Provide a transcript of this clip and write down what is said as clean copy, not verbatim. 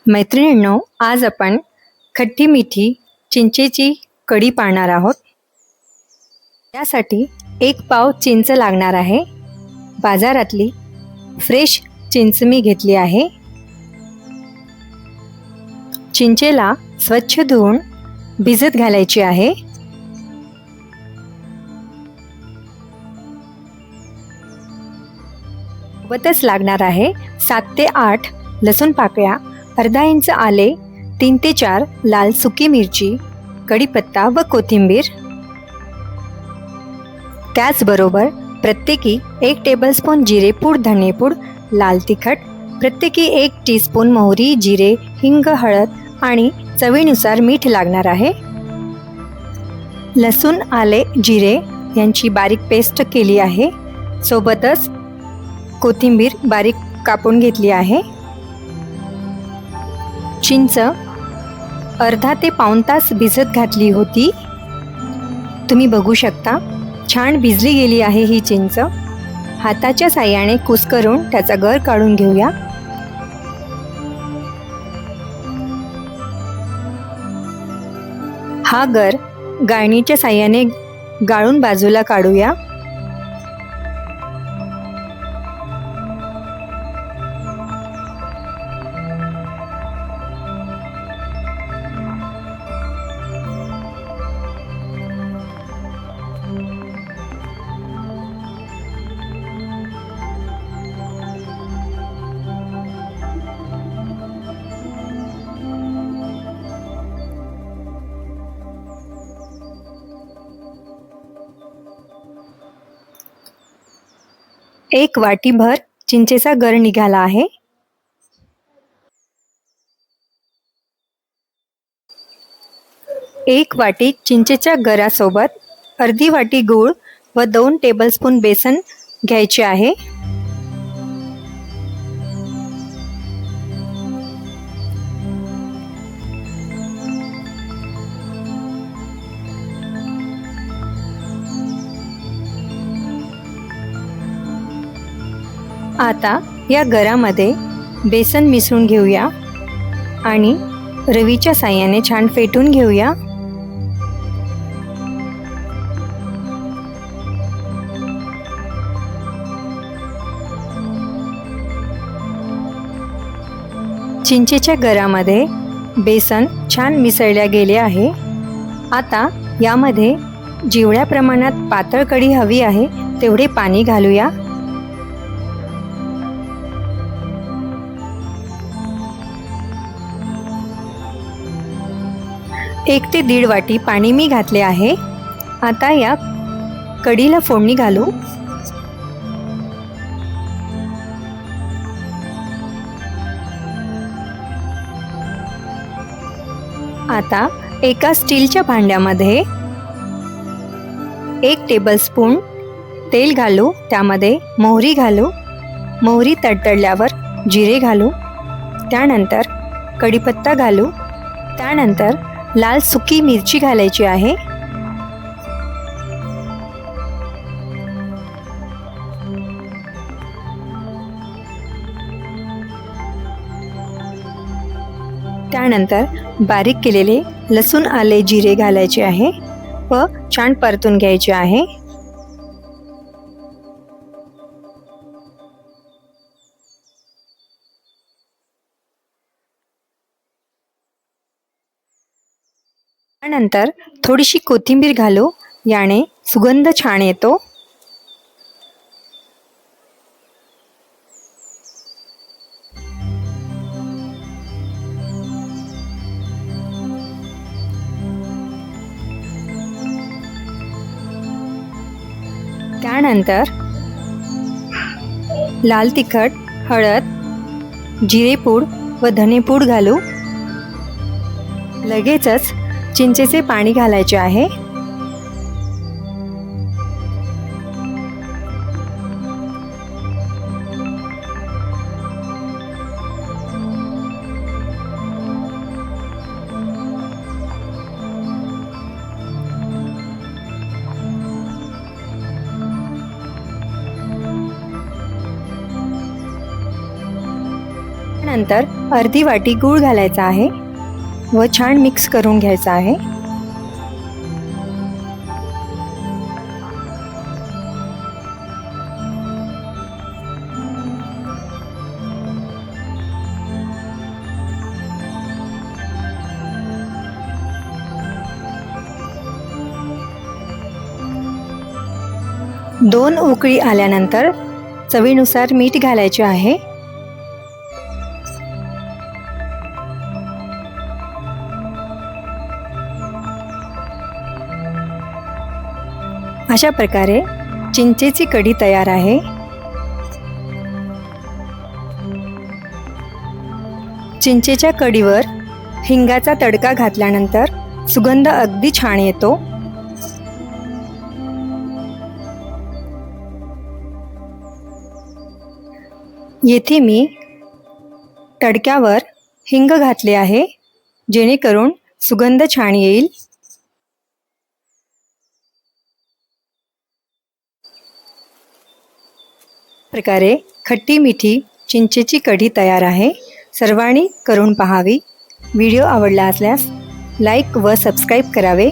मैत्रिणींनो, आज आपण खट्टी मिठी चिंचेची कढी पाहणार आहोत. यासाठी 1 पाव चिंच लागणार आहे. बाजारातली फ्रेश चिंच मी घेतली आहे. चिंचेला स्वच्छ धुवून भिजत घालायची आहे. सोबतच लागणार आहे 7 ते 8 लसूण पाकळ्या, अर्धा इंच आले, 3 ते 4 लाल सुकी मिरची, कढीपत्ता व कोथिंबीर. त्याचबरोबर प्रत्येकी 1 टेबलस्पून जिरेपूड, धनेपूड, लाल तिखट, प्रत्येकी 1 टीस्पून मोहरी, जिरे, हिंग, हळद आणि चवीनुसार मीठ लागणार आहे. लसूण, आले, जिरे यांची बारीक पेस्ट केली आहे. सोबतच कोथिंबीर बारीक कापून घेतली आहे. चिंच अर्धा ते पाऊण तास भिजत घातली होती. तुम्ही बघू शकता छान भिजली गेली आहे ही चिंच. हाताच्या साहाय्याने कुस्करून त्याचा गर काढून घेऊया. हा गर गाळणीच्या साहाय्याने गाळून बाजूला काढूया. एक वाटीभर चिंचेचा गर निघाला आहे. एक वाटी चिंचेच्या गरासोबत अर्धी वाटी गूळ व 2 टेबलस्पून बेसन घ्यायचे आहे. आता या गरामध्ये बेसन मिसळून घेऊया आणि रवीच्या साहाय्याने छान फेटून घेऊया. चिंचेच्या गरामध्ये बेसन छान मिसळल्या गेले आहे. आता यामध्ये जेवढ्या प्रमाणात पातळ कढी हवी आहे तेवढे पाणी घालूया. 1 ते 1.5 वाटी पाणी मी घातले आहे. आता या कढीला फोडणी घालू. आता एका स्टीलच्या भांड्यामध्ये 1 टेबलस्पून तेल घालू. त्यामध्ये मोहरी घालू. मोहरी तडतडल्यावर जिरे घालू. त्यानंतर कढीपत्ता घालू. त्यानंतर लाल सुकी मिरची घालायची आहे. त्यानंतर बारीक केलेले लसूण, आले, जिरे घालायचे आहे व छान परतून घ्यायचे आहे. त्यानंतर थोडीशी कोथिंबीर घालू. याने सुगंध छान येतो. त्यानंतर लाल तिखट, हळद, जिरेपूड व धनेपूड घालू. लगेचच चिंचेचे पाणी घालायचे आहे. त्यानंतर अर्धी वाटी गूळ घालायचा आहे व छान मिक्स करून घ्यायचा आहे. दोन उकळी आल्यानंतर चवीनुसार मीठ घालायचे आहे. अशा प्रकारे चिंचेची कढी तयार आहे. चिंचेच्या कढीवर हिंगाचा तडका घातल्यानंतर सुगंध अगदी छान येतो. येथे मी तडक्यावर हिंग घातले आहे जेणेकरून सुगंध छान येईल. प्रकारे खट्टी मिठी चिंचेची कढी तयार आहे. सर्वांनी करून पाहावी. व्हिडिओ आवडला असल्यास लाईक व सबस्क्राईब करावे.